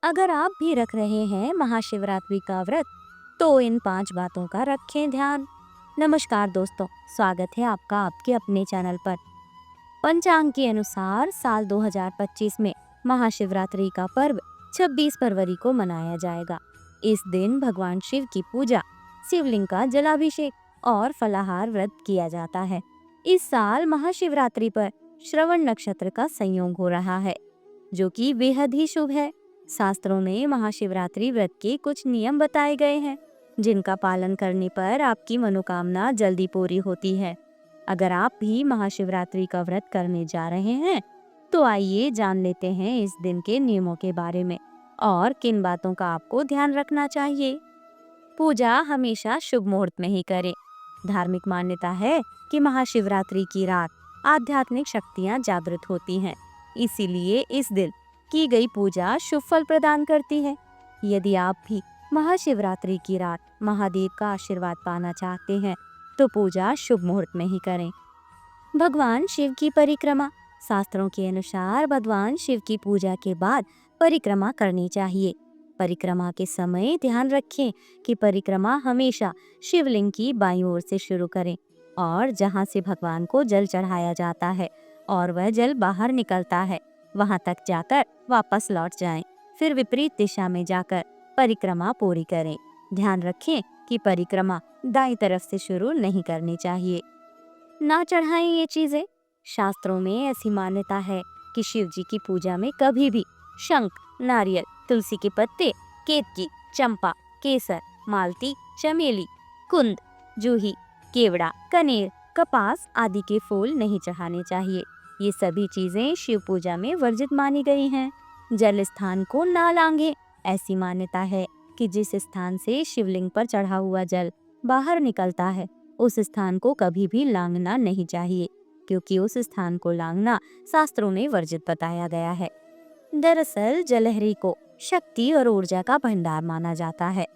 अगर आप भी रख रहे हैं महाशिवरात्रि का व्रत, तो इन 5 बातों का रखें ध्यान। नमस्कार दोस्तों, स्वागत है आपका आपके अपने चैनल पर। पंचांग के अनुसार साल 2025 में महाशिवरात्रि का पर्व 26 फरवरी को मनाया जाएगा। इस दिन भगवान शिव की पूजा, शिवलिंग का जलाभिषेक और फलाहार व्रत किया जाता है। इस साल महाशिवरात्रि पर श्रवण नक्षत्र का संयोग हो रहा है, जो कि बेहद ही शुभ है। शास्त्रों में महाशिवरात्रि व्रत के कुछ नियम बताए गए हैं, जिनका पालन करने पर आपकी मनोकामना जल्दी पूरी होती है। अगर आप भी महाशिवरात्रि का व्रत करने जा रहे हैं, तो आइए जान लेते हैं इस दिन के नियमों के बारे में और किन बातों का आपको ध्यान रखना चाहिए। पूजा हमेशा शुभ मुहूर्त में ही करें। धार्मिक मान्यता है कि महाशिवरात्रि की रात आध्यात्मिक शक्तियां जागृत होती हैं, इसीलिए इस दिन की गई पूजा शुभ फल प्रदान करती है। यदि आप भी महाशिवरात्रि की रात महादेव का आशीर्वाद पाना चाहते हैं, तो पूजा शुभ मुहूर्त में ही करें। भगवान शिव की परिक्रमा। शास्त्रों के अनुसार भगवान शिव की पूजा के बाद परिक्रमा करनी चाहिए। परिक्रमा के समय ध्यान रखें कि परिक्रमा हमेशा शिवलिंग की बाईं ओर से शुरू करें और जहां से भगवान को जल चढ़ाया जाता है और वह जल बाहर निकलता है, वहां तक जाकर वापस लौट जाएं। फिर विपरीत दिशा में जाकर परिक्रमा पूरी करें। ध्यान रखें कि परिक्रमा दाईं तरफ से शुरू नहीं करनी चाहिए। ना चढ़ाएं ये चीजें। शास्त्रों में ऐसी मान्यता है कि शिव जी की पूजा में कभी भी शंख, नारियल, तुलसी के पत्ते, केतकी, चंपा, केसर, मालती, चमेली, कुंद, जूही, केवड़ा, कनेर, कपास आदि के फूल नहीं चढ़ाने चाहिए। ये सभी चीजें शिव पूजा में वर्जित मानी गई हैं। जल स्थान को ना लांघें। ऐसी मान्यता है कि जिस स्थान से शिवलिंग पर चढ़ा हुआ जल बाहर निकलता है, उस स्थान को कभी भी लांघना नहीं चाहिए, क्योंकि उस स्थान को लांघना शास्त्रों में वर्जित बताया गया है। दरअसल जलहरी को शक्ति और ऊर्जा का भंडार माना जाता है।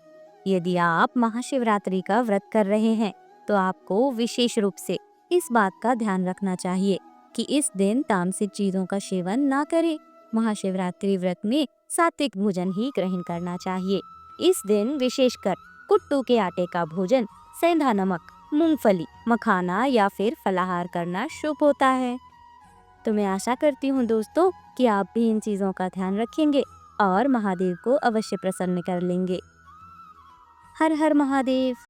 यदि आप महाशिवरात्रि का व्रत कर रहे हैं, तो आपको विशेष रूप से इस बात का ध्यान रखना चाहिए कि इस दिन तामसिक चीजों का सेवन ना करें। महाशिवरात्रि व्रत में सात्विक भोजन ही ग्रहण करना चाहिए। इस दिन विशेषकर कुट्टू के आटे का भोजन, सेंधा नमक, मूंगफली, मखाना या फिर फलाहार करना शुभ होता है। तो मैं आशा करती हूँ दोस्तों कि आप भी इन चीजों का ध्यान रखेंगे और महादेव को अवश्य प्रसन्न कर लेंगे। हर हर महादेव।